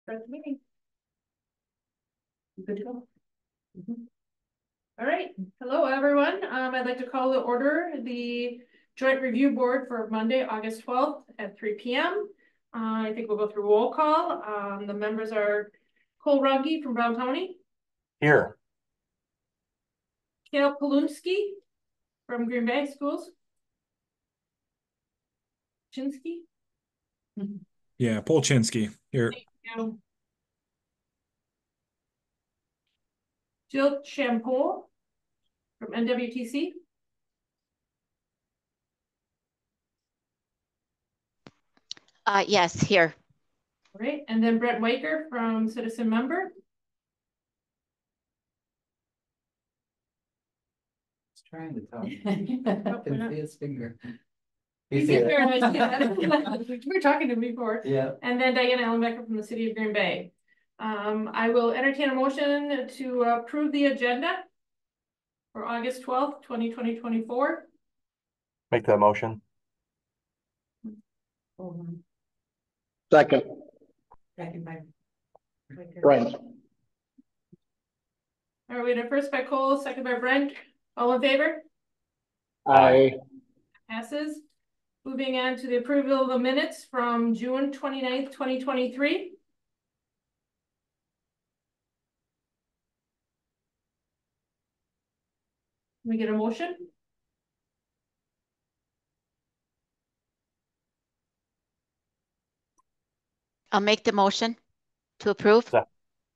Start the meeting. Good to go. All right. Hello, everyone. I'd like to call to order the Joint Review Board for Monday, August 12th at 3 p.m. I think we'll go through roll call. The members are Cole Runge from Brown County. Here. Kale Polunski from Green Bay Schools. Chinsky. Yeah, Polchinski here. Thank you. Jill Shampoo from NWTC. Yes, here. All right, and then Brett Waker from Citizen Member. He's trying to talk. Can see his finger. He's here. We were talking to him before. Yeah. And then Diana Ellenbecker from the City of Green Bay. I will entertain a motion to approve the agenda for August 12th, 2024. Make that motion. Second. Second by Brent. All right, we had a first by Cole, second by Brent. All in favor? Aye. Passes. Moving on to the approval of the minutes from June 29th, 2023. Can we get a motion? I'll make the motion to approve.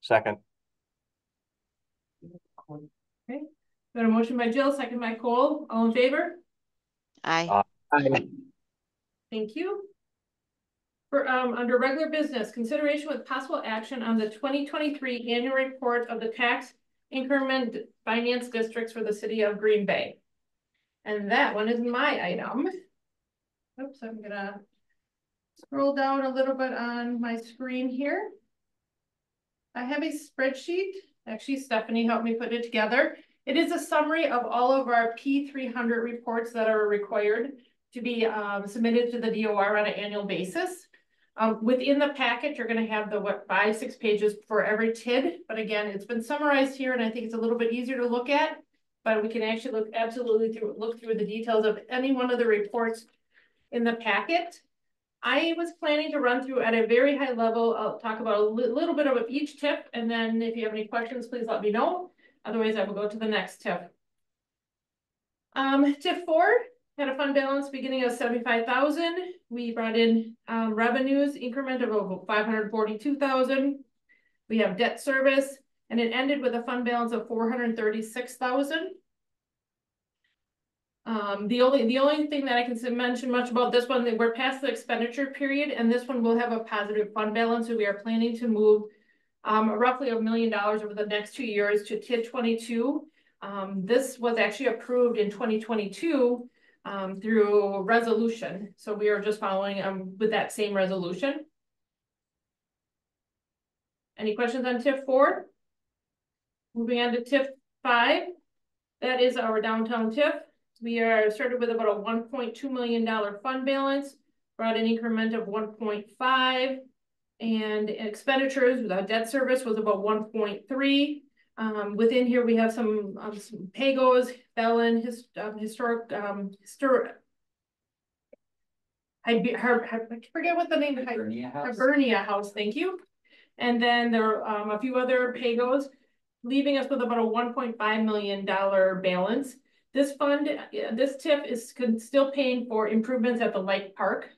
Second. Okay. Got a motion by Jill, second by Cole. All in favor? Aye. Aye. Thank you. For under regular business, consideration with possible action on the 2023 annual report of the tax increment finance districts for the city of Green Bay. And that one is my item. Oops, I'm gonna scroll down a little bit on my screen here. I have a spreadsheet. Actually, Stephanie helped me put it together. It is a summary of all of our P300 reports that are required to be submitted to the DOR on an annual basis. Within the packet, you're going to have the 5-6 pages for every TID. But again, it's been summarized here, and I think it's a little bit easier to look at. But we can actually look through the details of any one of the reports in the packet. I was planning to run through at a very high level. I'll talk about a little bit of each tip, and then if you have any questions, please let me know. Otherwise, I will go to the next tip. Tip 4 had a fund balance beginning of 75,000. We brought in revenues increment of over 542,000. We have debt service, and it ended with a fund balance of 436,000. The only thing that I can mention much about this one, that we're past the expenditure period, and this one will have a positive fund balance. So we are planning to move roughly $1 million over the next 2 years to TID 22. This was actually approved in 2022 through resolution. So we are just following with that same resolution. Any questions on TIP 4? Moving on to TIP 5. That is our downtown TIP. We are started with about a $1.2 million fund balance, brought an increment of 1.5, and expenditures without debt service was about 1.3. Within here, we have some pagos, Bellin, historic, I forget what the name is. Hibernia House, thank you. And then there are a few other pagos, leaving us with about a $1.5 million balance. This fund, this TIP is still paying for improvements at the Lake Park.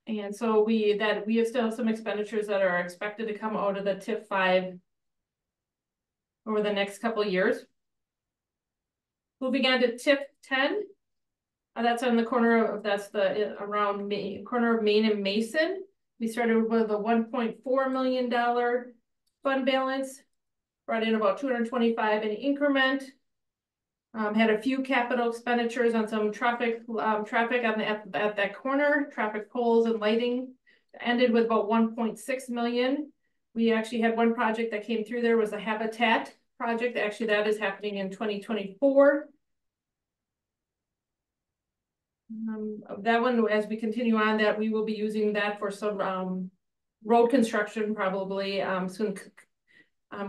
And so we still have some expenditures that are expected to come out of the TIP 5 over the next couple of years. Moving on to TIP 10. That's on the corner of, around corner of Main and Mason. We started with a $1.4 million fund balance, brought in about 225 in increment. Had a few capital expenditures on some traffic at that corner, traffic poles and lighting. Ended with about 1.6 million. We actually had one project that came through there was a habitat project. Actually, that is happening in 2024. That one, as we continue on that, we will be using that for some road construction probably, some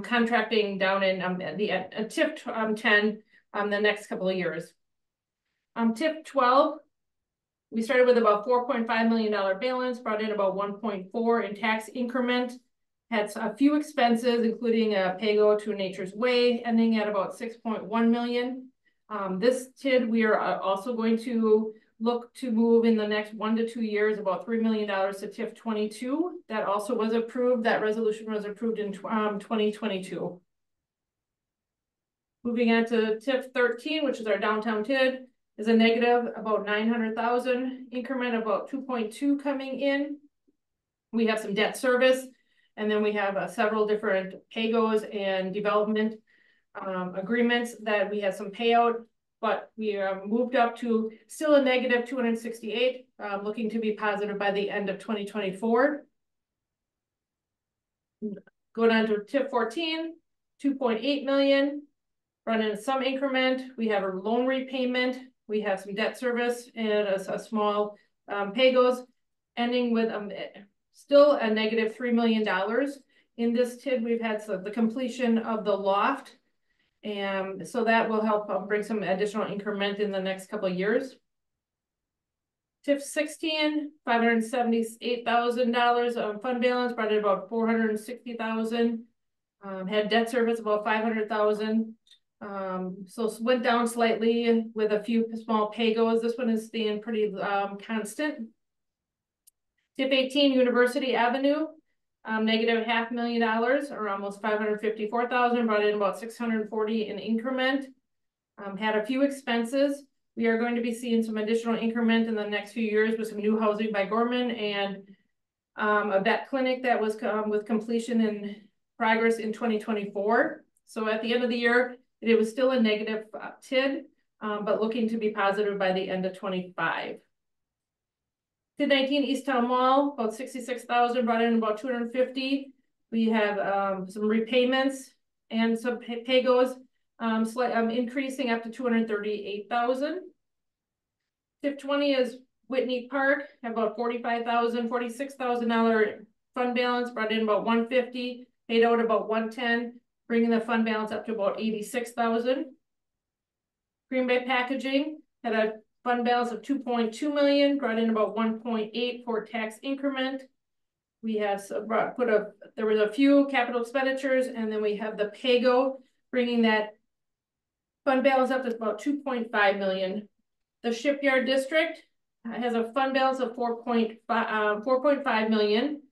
contracting down in the TIP 10 the next couple of years. TIP 12, we started with about $4.5 million balance, brought in about 1.4 in tax increment, had a few expenses, including a pay-go to Nature's Way, ending at about 6.1 million. This TID, we are also going to look to move in the next 1 to 2 years about $3 million to TIF 22. That also was approved. That resolution was approved in 2022. Moving on to TIF 13, which is our downtown TID, is a negative about 900,000, increment about 2.2 coming in. We have some debt service, and then we have several different pay-goes and development agreements that we have some payout, but we moved up to still a negative 268, looking to be positive by the end of 2024. Going on to TIP 14, 2.8 million, running some increment. We have a loan repayment. We have some debt service and a small pay-goes, ending with still a negative $3 million. In this TID, we've had the completion of the loft, and so that will help bring some additional increment in the next couple of years. TIF 16, $578,000 fund balance, brought in about 460,000. Had debt service about 500,000. So went down slightly with a few small pay-goes. This one is staying pretty constant. TIF 18, University Avenue, negative $500,000 or almost 554,000, brought in about 640 in increment. Had a few expenses. We are going to be seeing some additional increment in the next few years with some new housing by Gorman and a vet clinic that was with completion in progress in 2024. So at the end of the year, it was still a negative TID, but looking to be positive by the end of 25. TID 19 East Town Mall, about 66,000, brought in about 250. We have some repayments and some pay-goes, increasing up to 238,000. TIF 20 is Whitney Park, have about $46,000 fund balance, brought in about 150, paid out about 110, bringing the fund balance up to about 86,000. Green Bay Packaging had a fund balance of 2.2 million, brought in about 1.8 for tax increment. We have there was a few capital expenditures, and then we have the pay-go, bringing that fund balance up to about 2.5 million. The Shipyard District has a fund balance of 4.5 million.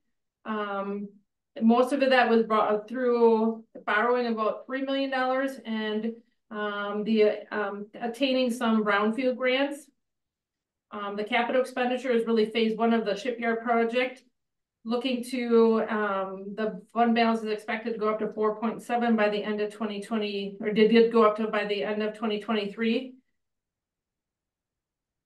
Most of that was brought through borrowing about $3 million and attaining some brownfield grants. The capital expenditure is really phase 1 of the shipyard project. Looking to the fund balance is expected to go up to 4.7 by the end of 2020, or did go up to by the end of 2023.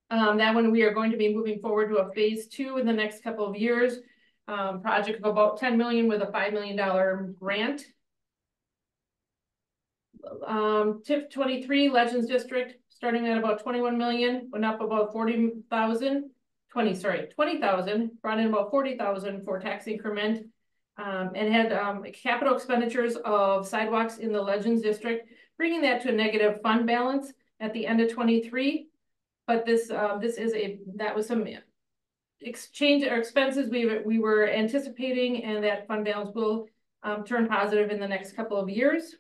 That one we are going to be moving forward to a phase 2 in the next couple of years. Project of about 10 million with a $5 million grant. TIF 23 Legends District, starting at about 21 million, went up about 20,000, brought in about 40,000 for tax increment, and had capital expenditures of sidewalks in the Legends District, bringing that to a negative fund balance at the end of 23. But that was some exchange or expenses we were anticipating, and that fund balance will turn positive in the next couple of years.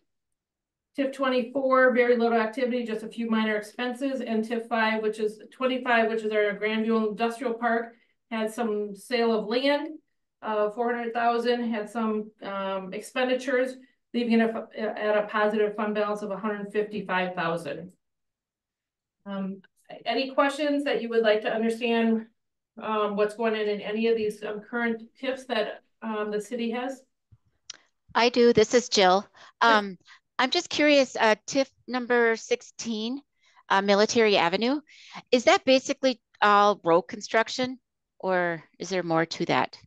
TIF 24, very little activity, just a few minor expenses, and TIF 5, which is 25, which is our Grandview Industrial Park, had some sale of land, 400,000, had some expenditures, leaving it at a positive fund balance of 155,000. Any questions that you would like to understand what's going on in any of these current TIFs that the city has? I do. This is Jill. I'm just curious, TIF number 16, Military Avenue, is that basically all road construction, or is there more to that?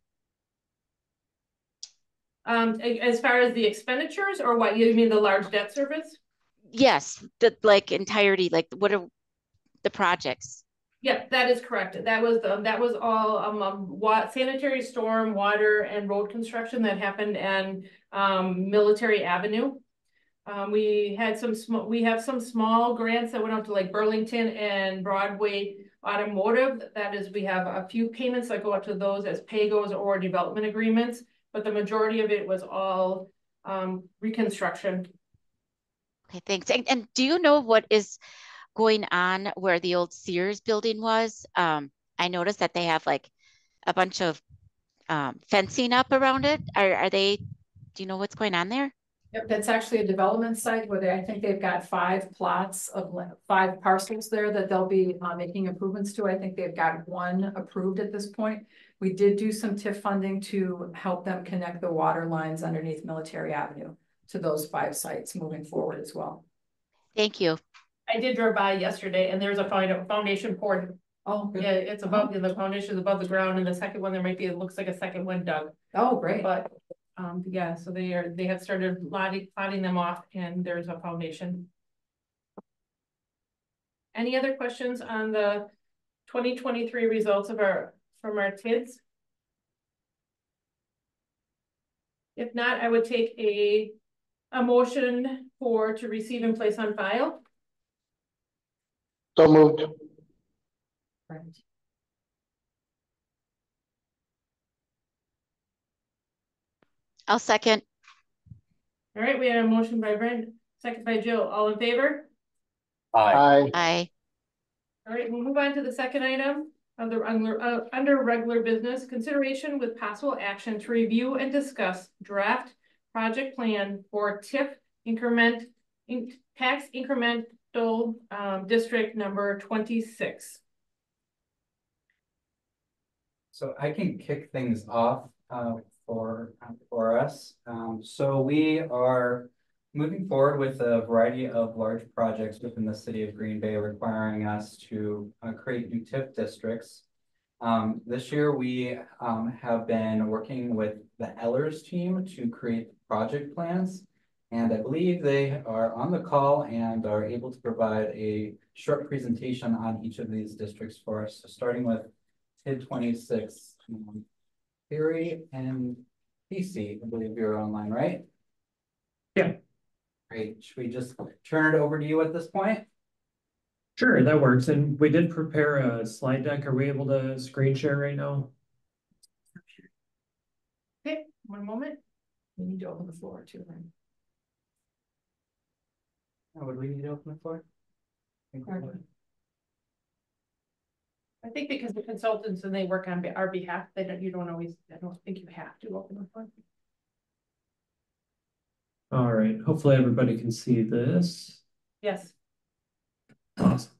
As far as the expenditures, or what you mean, the large debt service? Yes, the entirety, what are the projects? Yeah, that is correct. That was all sanitary, storm, water, and road construction that happened and Military Avenue. We have some small grants that went out to like Burlington and Broadway Automotive. That is, we have a few payments that go up to those as pay-goes or development agreements, but the majority of it was all reconstruction. Okay, thanks. And do you know what is going on where the old Sears building was? I noticed that they have like a bunch of fencing up around it. Do you know what's going on there? Yep, that's actually a development site where I think they've got 5 plots of 5 parcels there that they'll be making improvements to. I think they've got 1 approved at this point. We did do some TIF funding to help them connect the water lines underneath Military Avenue to those 5 sites moving forward as well. Thank you. I did drive by yesterday and there's a foundation poured. Oh, good. Yeah, it's above, the foundation is above the ground, and the second one, it looks like a second one dug. Oh, great. But yeah, so they have started plotting them off and there's a foundation. Any other questions on the 2023 results from our kids? If not, I would take a motion to receive and place on file. So moved. Right. I'll second. All right, we had a motion by Brent, second by Jill. All in favor? Aye. Aye. All right, we'll move on to the second item of the under regular business. Consideration with possible action to review and discuss draft project plan for TIF tax incremental district number 26. So I can kick things off for us. So we are moving forward with a variety of large projects within the city of Green Bay, requiring us to create new TIF districts. This year we have been working with the Ellers team to create project plans, and I believe they are on the call and are able to provide a short presentation on each of these districts for us. So starting with TID 26, Theory and PC, I believe you're online, right? Yeah. Great. Should we just turn it over to you at this point? Sure, that works. And we did prepare a slide deck. Are we able to screen share right now? Okay, one moment. We need to open the floor too, right? Would we need to open the floor? I think because the consultants and they work on our behalf, I don't think you have to open the floor. All right, hopefully everybody can see this. Yes. Awesome.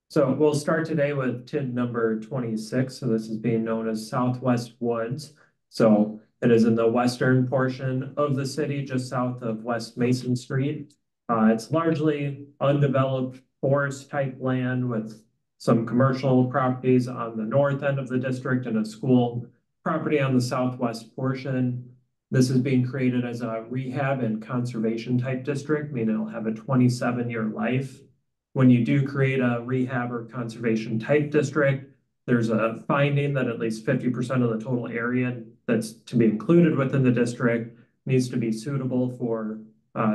So we'll start today with TID number 26. So this is being known as Southwest Woods. So it is in the western portion of the city, just south of West Mason Street. It's largely undeveloped forest type land with some commercial properties on the north end of the district and a school property on the southwest portion. This is being created as a rehab and conservation type district, meaning it'll have a 27-year life. When you do create a rehab or conservation type district, there's a finding that at least 50% of the total area that's to be included within the district needs to be suitable for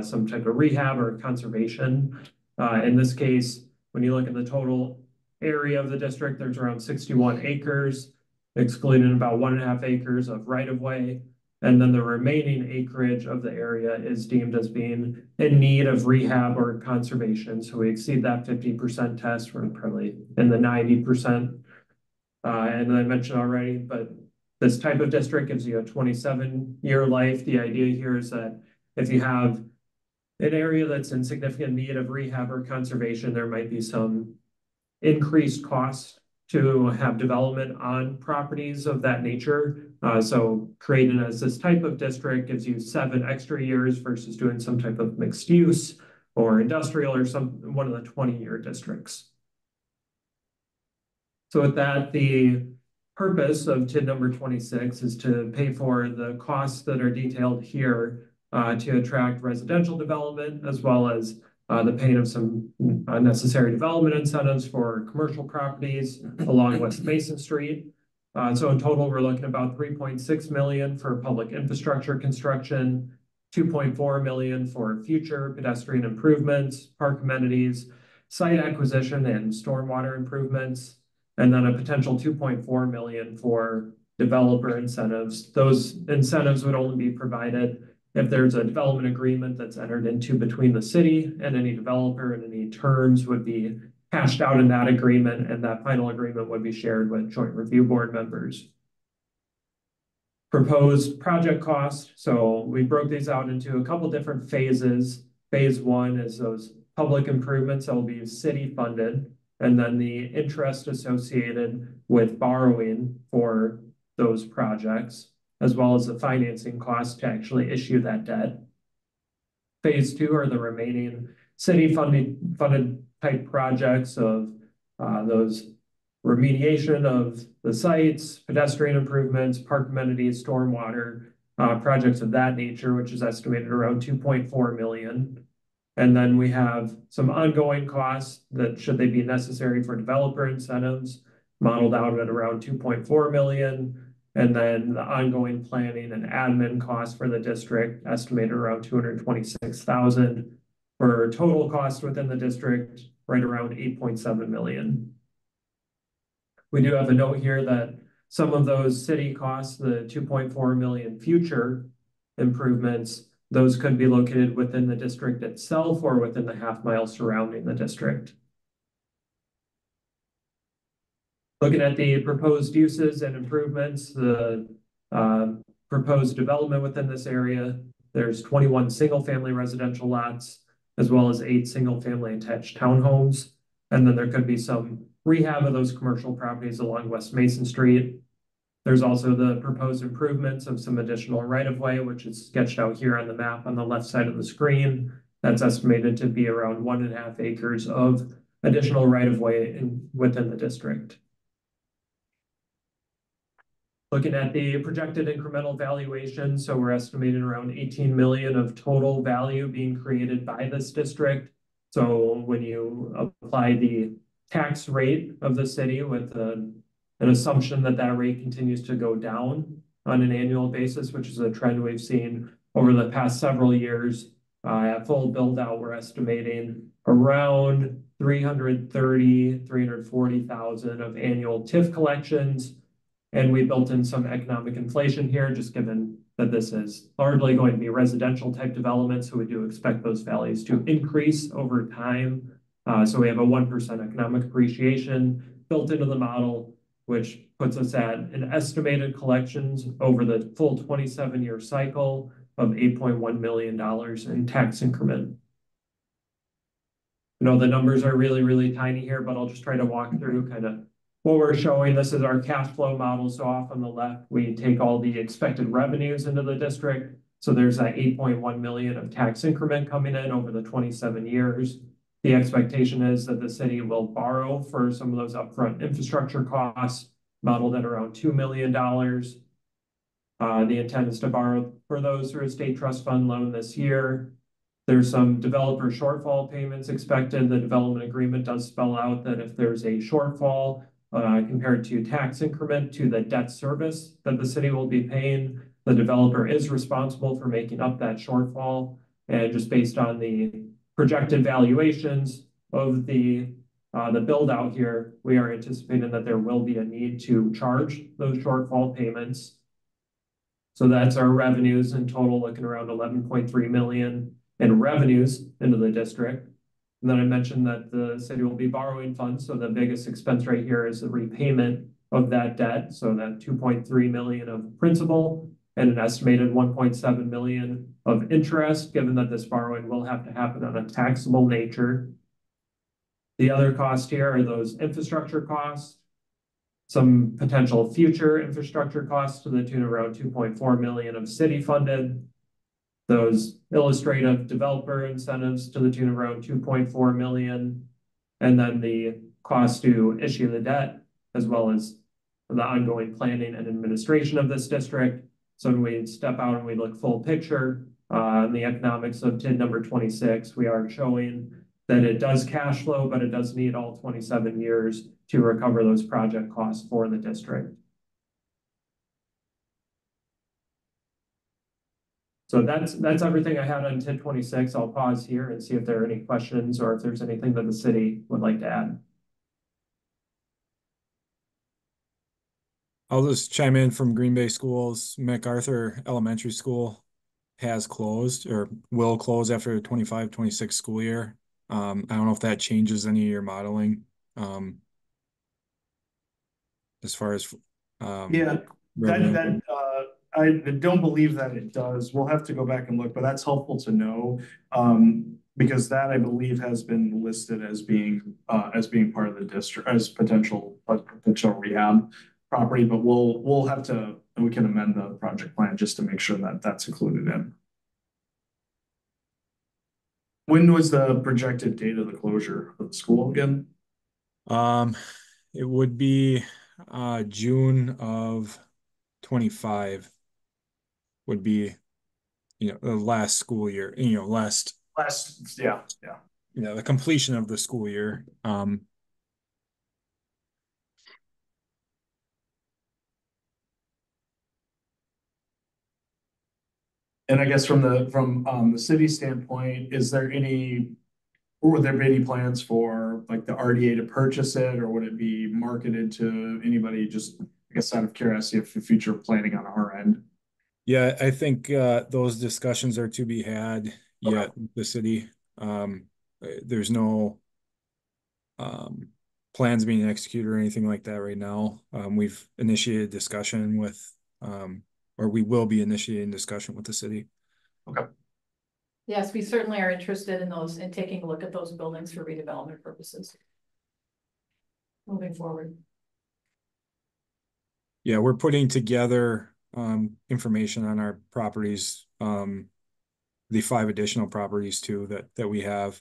some type of rehab or conservation. In this case, when you look at the total area of the district, there's around 61 acres, excluding about 1.5 acres of right-of-way. And then the remaining acreage of the area is deemed as being in need of rehab or conservation. So we exceed that 50% test. We're probably in the 90%. And I mentioned already, but this type of district gives you a 27-year life. The idea here is that if you have an area that's in significant need of rehab or conservation, there might be some increased costs to have development on properties of that nature. So creating as this type of district gives you 7 extra years versus doing some type of mixed use or industrial or one of the 20-year districts. So with that, the purpose of TID number 26 is to pay for the costs that are detailed here to attract residential development, as well as the paying of some unnecessary development incentives for commercial properties along West Mason Street. So in total, we're looking at about 3.6 million for public infrastructure construction, 2.4 million for future pedestrian improvements, park amenities, site acquisition and stormwater improvements, and then a potential 2.4 million for developer incentives. Those incentives would only be provided if there's a development agreement that's entered into between the city and any developer, and any terms would be hashed out in that agreement, and that final agreement would be shared with joint review board members. Proposed project cost. So we broke these out into a couple different phases. Phase one is those public improvements that will be city funded, and then the interest associated with borrowing for those projects, as well as the financing cost to actually issue that debt. Phase two are the remaining city funded type projects of those remediation of the sites, pedestrian improvements, park amenities, stormwater, projects of that nature, which is estimated around 2.4 million. And then we have some ongoing costs that, should they be necessary for developer incentives, modeled out at around 2.4 million. And then the ongoing planning and admin costs for the district estimated around 226,000, for total cost within the district right around 8.7 million. We do have a note here that some of those city costs, the 2.4 million future improvements, those could be located within the district itself or within the half mile surrounding the district. Looking at the proposed uses and improvements, the proposed development within this area, there's 21 single-family residential lots, as well as 8 single-family attached townhomes. And then there could be some rehab of those commercial properties along West Mason Street. There's also the proposed improvements of some additional right-of-way, which is sketched out here on the map on the left side of the screen. That's estimated to be around 1.5 acres of additional right-of-way within the district. Looking at the projected incremental valuation, so we're estimating around 18 million of total value being created by this district. So when you apply the tax rate of the city with an assumption that that rate continues to go down on an annual basis, which is a trend we've seen over the past several years, at full build out, we're estimating around 340,000 of annual TIF collections. And we built in some economic inflation here, just given that this is largely going to be residential type development. So we do expect those values to increase over time. So we have a 1% economic appreciation built into the model, which puts us at an estimated collections over the full 27-year cycle of $8.1 million in tax increment. You know, the numbers are really, really tiny here, but I'll just try to walk through kind of what we're showing. This is our cash flow model. So off on the left, we take all the expected revenues into the district. So there's that 8.1 million of tax increment coming in over the 27 years. The expectation is that the city will borrow for some of those upfront infrastructure costs, modeled at around $2 million. The intent is to borrow for those through a state trust fund loan this year. There's some developer shortfall payments expected. The development agreement does spell out that if there's a shortfall compared to tax increment to the debt service that the city will be paying, the developer is responsible for making up that shortfall. And just based on the projected valuations of the build out here, we are anticipating that there will be a need to charge those shortfall payments. So that's our revenues in total, looking around 11.3 million in revenues into the district. And then I mentioned that the city will be borrowing funds. So the biggest expense right here is the repayment of that debt. So that 2.3 million of principal and an estimated 1.7 million of interest, given that this borrowing will have to happen on a taxable nature. The other cost here are those infrastructure costs, some potential future infrastructure costs to the tune of around 2.4 million of city funded, those illustrative developer incentives to the tune of around 2.4 million, and then the cost to issue the debt, as well as the ongoing planning and administration of this district. So when we step out and we look full picture, on the economics of TID number 26, we are showing that it does cash flow, but it does need all 27 years to recover those project costs for the district. So that's everything I had on TID 26. I'll pause here and see if there are any questions or if there's anything that the city would like to add. I'll just chime in from Green Bay Schools. MacArthur Elementary School has closed or will close after the 25-26 school year. I don't know if that changes any of your modeling. As far as Yeah, revenue. I don't believe that it does. We'll have to go back and look, but that's helpful to know. Because that I believe has been listed as being part of the district as potential rehab property, but we'll have to, and we can amend the project plan just to make sure that that's included in. When was the projected date of the closure of the school again? It would be June of 25 would be, the last school year, Yeah. the completion of the school year. And I guess from the city standpoint, would there be any plans for like the RDA to purchase it, or would it be marketed to anybody? Just, I guess, out of curiosity, if future planning on our end. Yeah, I think those discussions are to be had yet with the city. There's no plans being executed or anything like that right now. We've initiated discussion with, or we will be initiating discussion with the city. Okay. Yes, we certainly are interested in those and taking a look at those buildings for redevelopment purposes. Moving forward. Yeah, we're putting together information on our properties, the 5 additional properties too that we have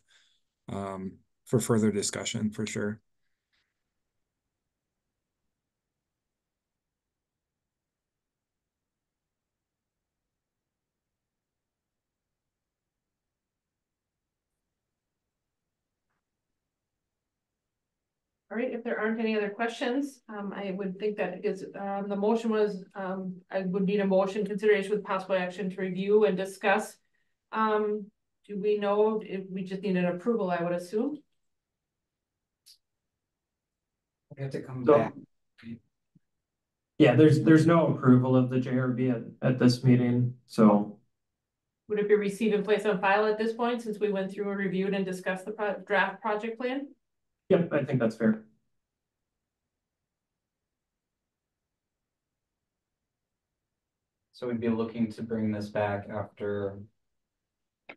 for further discussion for sure. All right, if there aren't any other questions, I would think that is, the motion was, I would need a motion consideration with possible action to review and discuss. Do we know if we just need an approval, I would assume? We have to come back. Yeah, there's no approval of the JRB at this meeting, so. Would it be received and placed on file at this point, since we went through and reviewed and discussed the draft project plan? Yep, I think that's fair. So we'd be looking to bring this back after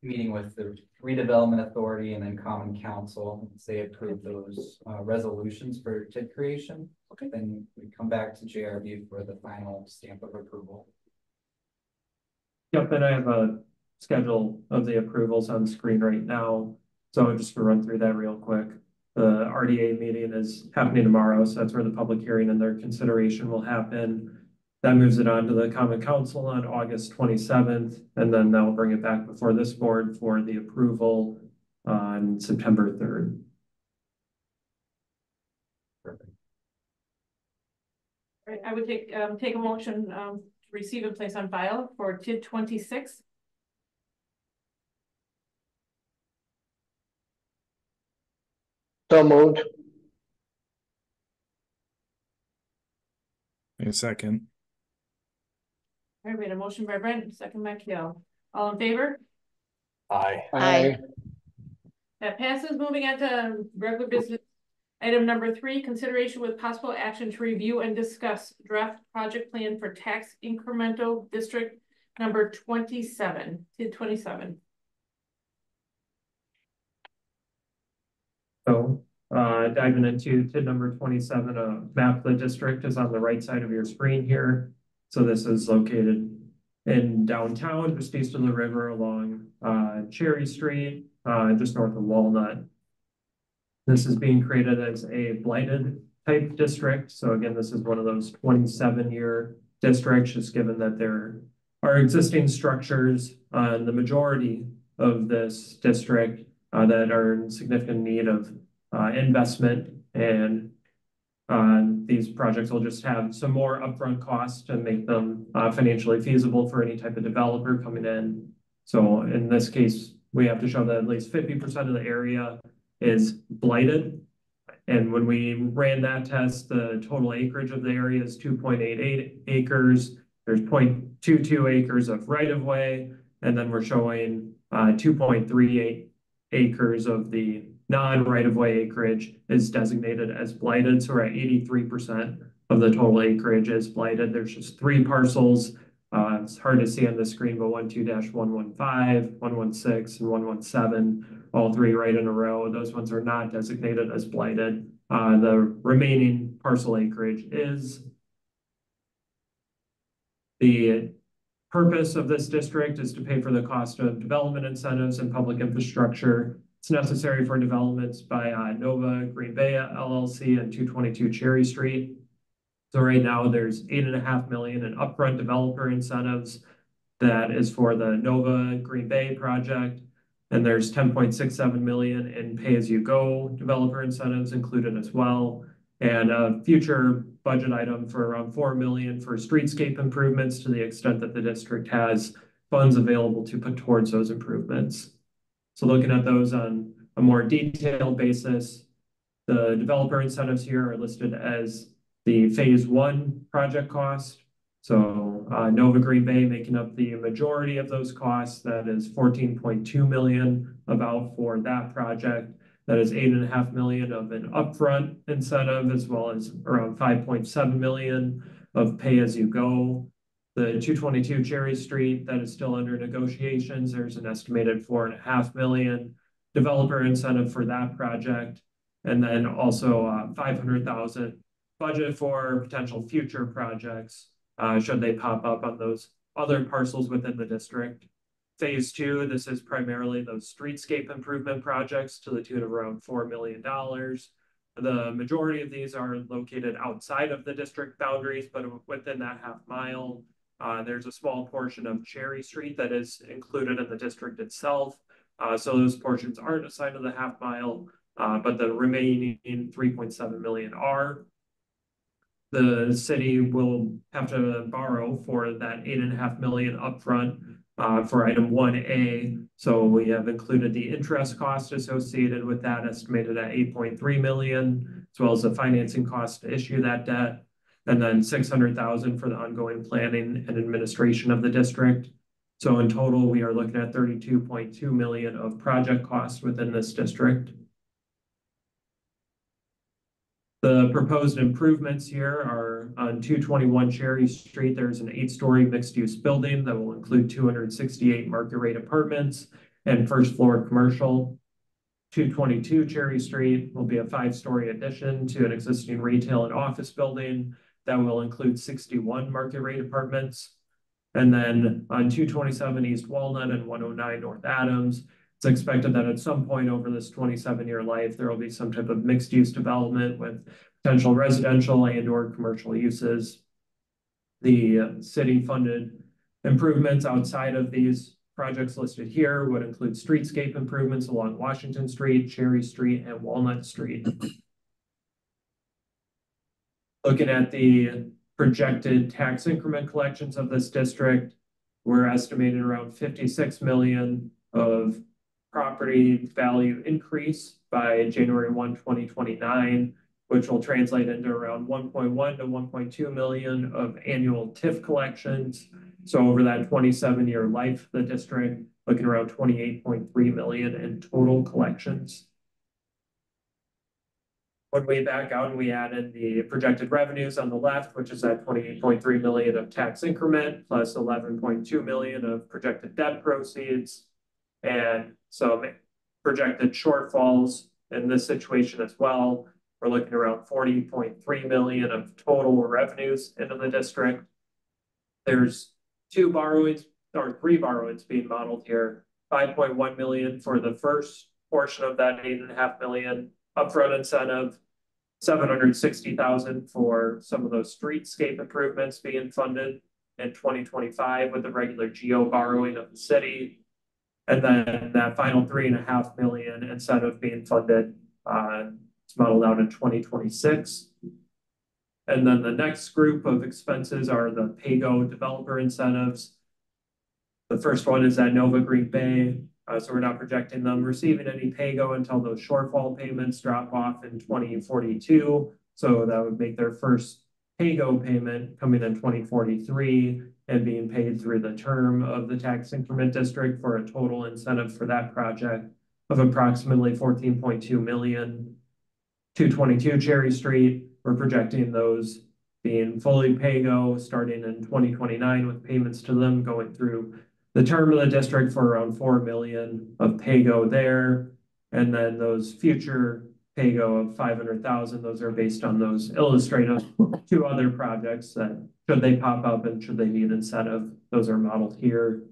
meeting with the redevelopment authority and then common council. Once they approve those resolutions for TID creation. Okay. Then we come back to JRB for the final stamp of approval. Yep, and I have a schedule of the approvals on the screen right now. So I'm just gonna run through that real quick. The RDA meeting is happening tomorrow, so that's where the public hearing and their consideration will happen. That moves it on to the Common Council on August 27th, and then they'll bring it back before this board for the approval on September 3rd. Perfect. All right, I would take a motion to receive and place on file for TID 26. So moved. In a second. All right, we had a motion by Brent, second by Kale. All in favor? Aye. Aye. That passes. Moving on to regular business. Item number 3, consideration with possible action to review and discuss draft project plan for tax incremental district number 27, TID 27. So diving into TID number 27, a map of the district is on the right side of your screen here. So this is located in downtown, just east of the river along Cherry Street, just north of Walnut. This is being created as a blighted type district. So again, this is one of those 27-year districts, just given that they're our existing structures on the majority of this district that are in significant need of investment, and these projects will just have some more upfront costs to make them financially feasible for any type of developer coming in. So in this case, we have to show that at least 50% of the area is blighted. And when we ran that test, the total acreage of the area is 2.88 acres. There's 0.22 acres of right-of-way, and then we're showing 2.38 acres of the non-right-of-way acreage is designated as blighted. So we're at 83% of the total acreage is blighted. There's just 3 parcels. It's hard to see on the screen, but 12-115, 116, and 117, all 3 right in a row. Those ones are not designated as blighted. The remaining parcel acreage is. The purpose of this district is to pay for the cost of development incentives and public infrastructure. It's necessary for developments by Nova Green Bay LLC and 222 Cherry Street. So right now there's $8.5 million in upfront developer incentives. That is for the Nova Green Bay project. And there's 10.67 million in pay-as-you-go developer incentives included as well. And a future budget item for around 4 million for streetscape improvements to the extent that the district has funds available to put towards those improvements. So looking at those on a more detailed basis, the developer incentives here are listed as the phase 1 project cost. So Nova Green Bay making up the majority of those costs. That is 14.2 million about for that project. That is 8.5 million of an upfront incentive, as well as around 5.7 million of pay-as-you-go. The 222 Cherry Street, that is still under negotiations. There's an estimated 4.5 million developer incentive for that project. And then also 500,000 budget for potential future projects should they pop up on those other parcels within the district. Phase 2, this is primarily those streetscape improvement projects to the tune of around $4 million. The majority of these are located outside of the district boundaries, but within that half mile, there's a small portion of Cherry Street that is included in the district itself. So those portions aren't assigned to the half mile, but the remaining 3.7 million are. The city will have to borrow for that 8.5 million upfront for item 1A. So we have included the interest cost associated with that, estimated at 8.3 million, as well as the financing cost to issue that debt, and then 600,000 for the ongoing planning and administration of the district. So in total, we are looking at 32.2 million of project costs within this district. The proposed improvements here are on 221 Cherry Street. There's an 8-story mixed-use building that will include 268 market rate apartments and first floor commercial. 222 Cherry Street will be a 5-story addition to an existing retail and office building that will include 61 market rate apartments. And then on 227 East Walnut and 109 North Adams, it's expected that at some point over this 27-year life, there will be some type of mixed-use development with potential residential and/or commercial uses. The city-funded improvements outside of these projects listed here would include streetscape improvements along Washington Street, Cherry Street, and Walnut Street. Looking at the projected tax increment collections of this district, we're estimating around 56 million of property value increase by January 1, 2029, which will translate into around 1.1 to 1.2 million of annual TIF collections. So over that 27-year life of the district, looking around 28.3 million in total collections. When we back out and we add in the projected revenues on the left, which is at 28.3 million of tax increment plus 11.2 million of projected debt proceeds, and some projected shortfalls in this situation as well. We're looking around 40.3 million of total revenues into the district. There's 2 borrowings or 3 borrowings being modeled here. 5.1 million for the first portion of that 8.5 million upfront incentive, 760,000 for some of those streetscape improvements being funded, in 2025 with the regular GO borrowing of the city. And then that final $3.5 million instead of being funded, it's modeled out in 2026. And then the next group of expenses are the PAYGO developer incentives. The first one is at Nova Green Bay. So we're not projecting them receiving any PAYGO until those shortfall payments drop off in 2042. So that would make their first PAYGO payment coming in 2043 and being paid through the term of the tax increment district for a total incentive for that project of approximately 14.2 million. 222 Cherry Street, we're projecting those being fully PAYGO starting in 2029 with payments to them going through the term of the district for around 4 million of PAYGO there. And then those future PAYGO of 500,000, those are based on those illustrative 2 other projects that should they pop up and should they need incentive, those are modeled here.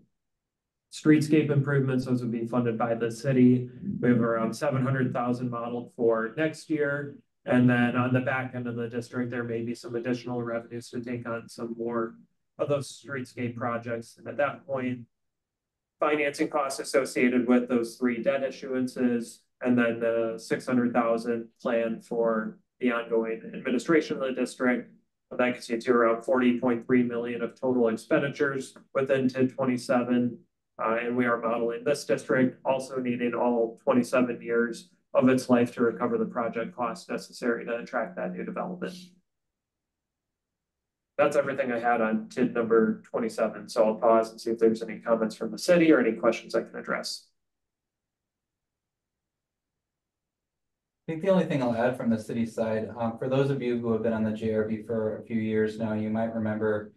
Streetscape improvements, those would be funded by the city. We have around 700,000 modeled for next year. And then on the back end of the district, there may be some additional revenues to take on some more of those streetscape projects. And at that point, financing costs associated with those 3 debt issuances, and then the 600,000 plan for the ongoing administration of the district. That gets you to around 40.3 million of total expenditures within TID 27. And we are modeling this district also needing all 27 years of its life to recover the project costs necessary to attract that new development. That's everything I had on TID number 27. So I'll pause and see if there's any comments from the city or any questions I can address. I think the only thing I'll add from the city side, for those of you who have been on the JRB for a few years now, you might remember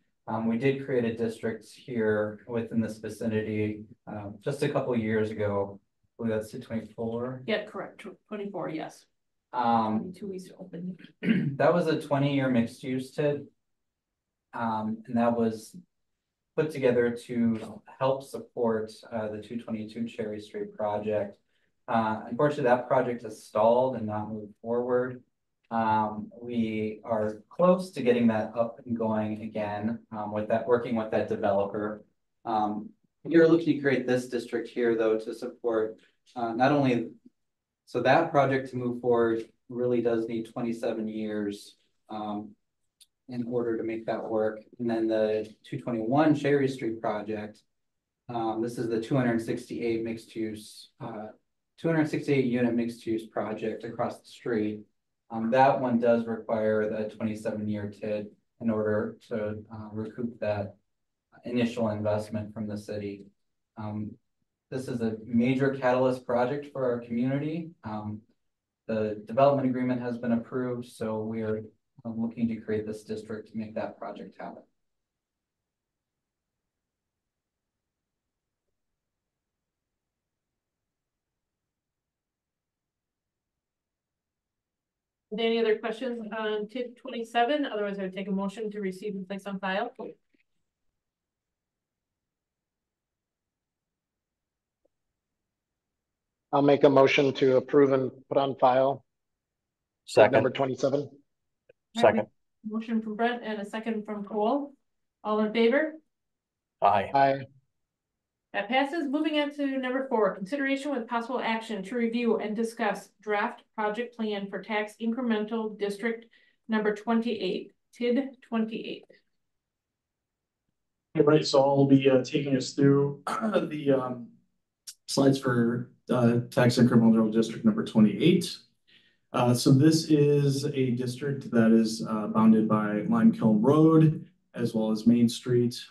we did create a district here within this vicinity just a couple of years ago. I believe that's 24. Yeah, correct. 24, yes. 2 weeks open. That was a 20-year mixed use TID. And that was put together to help support the 222 Cherry Street project. Unfortunately, that project has stalled and not moved forward. We are close to getting that up and going again with that, working with that developer. You're looking to create this district here, though, to support not only, so that project to move forward really does need 27 years in order to make that work. And then the 221 Cherry Street project, this is the 268 mixed use, 268 unit mixed use project across the street. That one does require the 27-year TID in order to recoup that initial investment from the city. This is a major catalyst project for our community. The development agreement has been approved, so we are looking to create this district to make that project happen. Any other questions on TID 27? Otherwise, I would take a motion to receive and place on file. I'll make a motion to approve and put on file. Second. Number 27. Second. Motion from Brent and a second from Cole. All in favor? Aye. Aye. That passes. Moving on to number 4, consideration with possible action to review and discuss draft project plan for tax incremental district number 28, TID 28. All right, so I'll be taking us through the slides for tax incremental district number 28. So this is a district that is bounded by Limekiln Road as well as Main Street.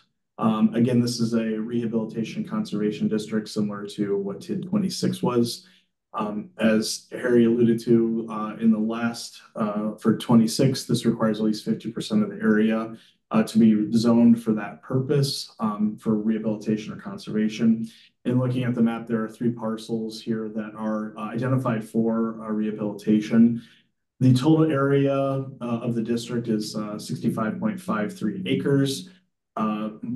Again, this is a rehabilitation conservation district similar to what TID 26 was. As Harry alluded to in the last, for 26, this requires at least 50% of the area to be zoned for that purpose for rehabilitation or conservation. And looking at the map, there are 3 parcels here that are identified for rehabilitation. The total area of the district is 65.53 acres.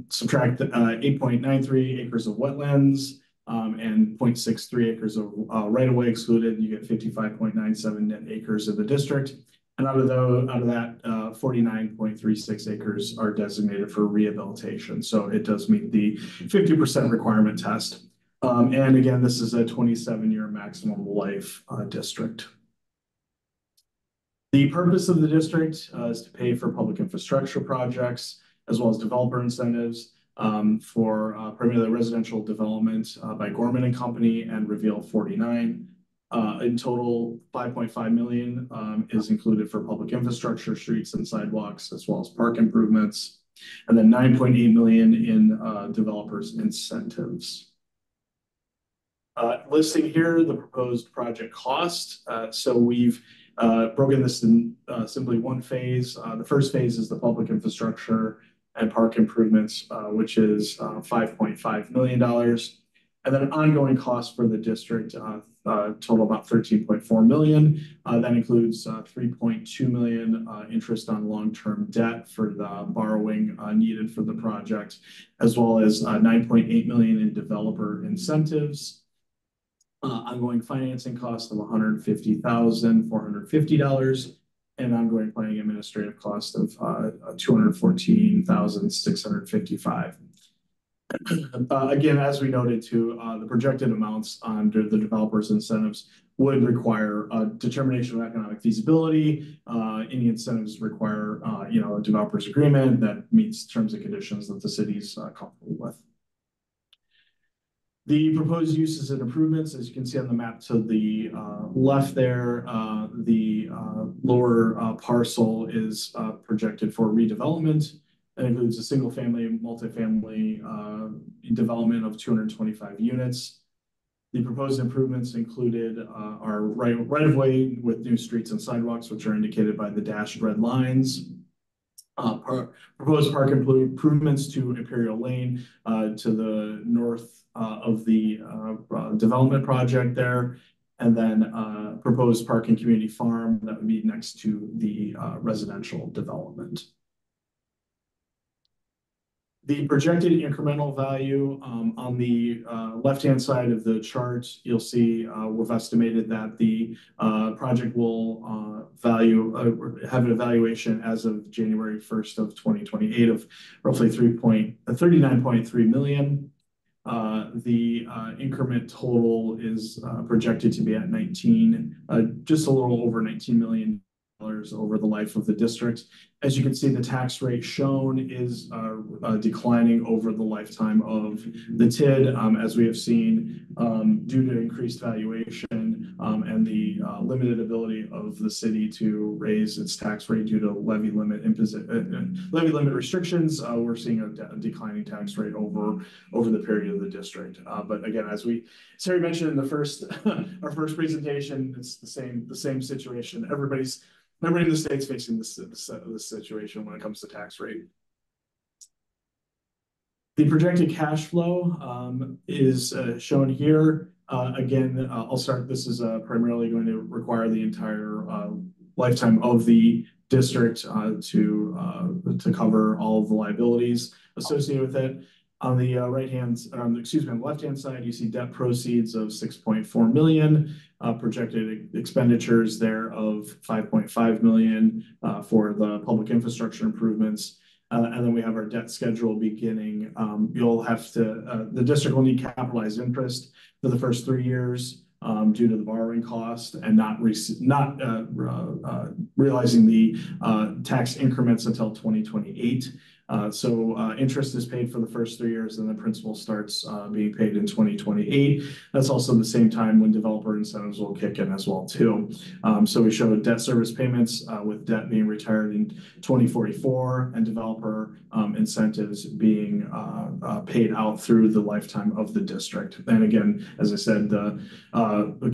Subtract 8.93 acres of wetlands and 0.63 acres of right-of-way excluded, you get 55.97 net acres of the district. And out of that, 49.36 acres are designated for rehabilitation. So it does meet the 50% requirement test. And again, this is a 27-year maximum life district. The purpose of the district is to pay for public infrastructure projects, as well as developer incentives for primarily residential development by Gorman and Company and Reveal 49. In total, 5.5 million is included for public infrastructure, streets and sidewalks, as well as park improvements, and then 9.8 million in developers incentives. Listing here the proposed project cost. So we've broken this in simply one phase. The first phase is the public infrastructure and park improvements, which is $5.5 million. And then an ongoing cost for the district, total about 13.4 million. That includes 3.2 million interest on long-term debt for the borrowing needed for the project, as well as 9.8 million in developer incentives. Ongoing financing cost of $150,450, and ongoing planning administrative cost of $214,655. Again, as we noted too, the projected amounts under the developers' incentives would require a determination of economic feasibility. Any incentives require, a developer's agreement that meets terms and conditions that the city's comfortable with. The proposed uses and improvements, as you can see on the map to the left there, the lower parcel is projected for redevelopment. That includes a single-family, multifamily development of 225 units. The proposed improvements included are right-of-way with new streets and sidewalks, which are indicated by the dashed red lines. Proposed park improvements to Imperial Lane to the north of the development project there, and then proposed park and community farm that would be next to the residential development. The projected incremental value on the left-hand side of the chart, you'll see we've estimated that the project will have an evaluation as of January 1st of 2028 of roughly 39.3 million. The increment total is projected to be at just a little over $19 million over the life of the district. As you can see, the tax rate shown is declining over the lifetime of the TID, as we have seen due to increased valuation and the limited ability of the city to raise its tax rate due to levy limit restrictions. We're seeing a declining tax rate over the period of the district. But again, as Harry mentioned in the our first presentation, it's the same situation. Everybody in the state's facing this situation when it comes to tax rate. The projected cash flow is shown here. Again, I'll start. This is primarily going to require the entire lifetime of the district to cover all of the liabilities associated with it. On the on the left-hand side, you see debt proceeds of 6.4 million, projected expenditures there of 5.5 million for the public infrastructure improvements. And then we have our debt schedule beginning. The district will need capitalized interest for the first 3 years due to the borrowing cost and not realizing the tax increments until 2028. So interest is paid for the first 3 years, and the principal starts being paid in 2028. That's also the same time when developer incentives will kick in as well too. So we show debt service payments with debt being retired in 2044 and developer incentives being paid out through the lifetime of the district. And again, as I said, the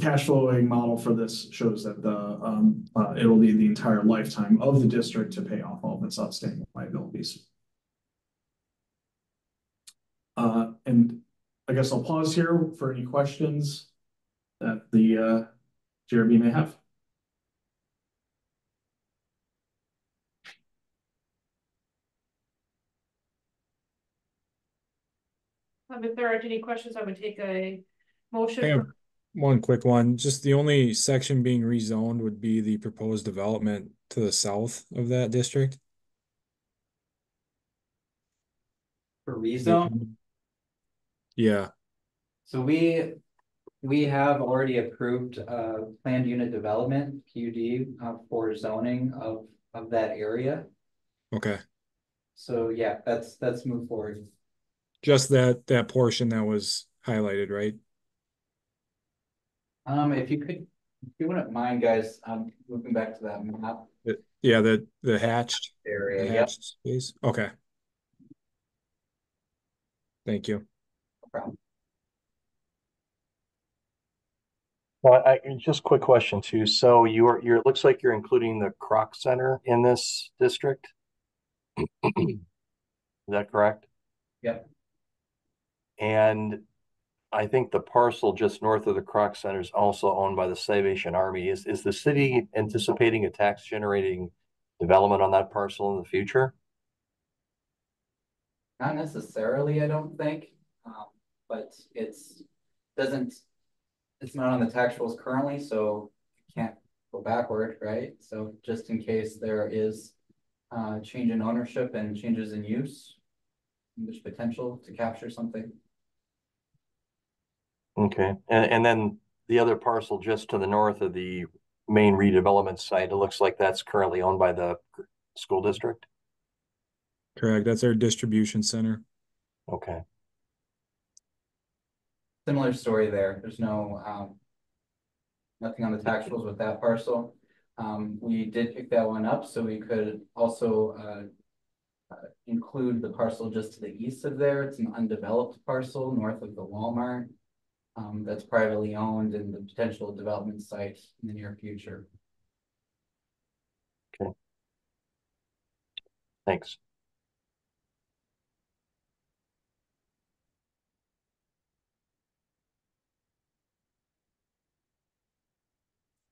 cash flowing model for this shows that it'll be the entire lifetime of the district to pay off all of its outstanding liabilities. And I guess I'll pause here for any questions that the Jeremy may have. If there aren't any questions, I would take a motion. I have one quick one. Just the only section being rezoned would be the proposed development the south of that district. For rezone, Yeah, so we have already approved planned unit development, PUD, for zoning of that area. okay. So yeah, that's moved forward. Just that portion that was highlighted, right? If you wouldn't mind, guys, moving back to that map Yeah, the hatched, area. the Yep. hatched space. Okay. Thank you. No problem. Well, just quick question too. So it looks like you're including the Croc Center in this district. Is that correct? Yep. And I think the parcel just north of the Croc Center is also owned by the Salvation Army. Is the city anticipating a tax generating development on that parcel in the future? Not necessarily, I don't think, but it's not on the tax rolls currently, so you can't go backward, right? So just in case there is change in ownership and changes in use, there's potential to capture something. Okay, and then the other parcel just to the north of the main redevelopment site, it looks like that's currently owned by the school district. Correct. That's our distribution center. Okay. Similar story there. There's no nothing on the tax rolls with that parcel. We did pick that one up, so we could also include the parcel just to the east of there. It's an undeveloped parcel north of the Walmart. That's privately owned and the potential development site in the near future. Okay. Thanks.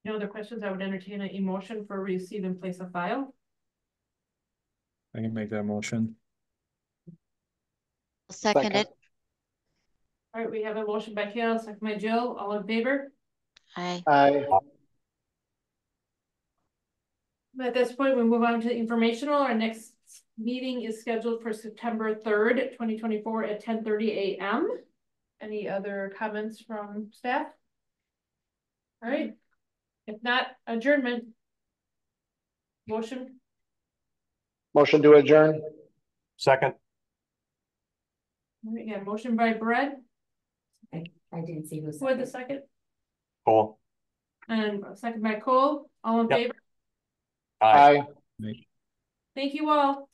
No other questions? I would entertain a motion for receive and place on file. I can make that motion. Second it. All right, we have a motion by Kale, second by Jill, all in favor? Aye. Aye. At this point, we move on to informational. Our next meeting is scheduled for September 3rd, 2024 at 10:30 a.m. Any other comments from staff? All right, if not, adjournment. Motion, Motion to adjourn. Second. all right, yeah, motion by Brett, I didn't see who's. who had the second? Cool. And a second by Cole, all in Yep. favor? Aye. Aye. Thank you all.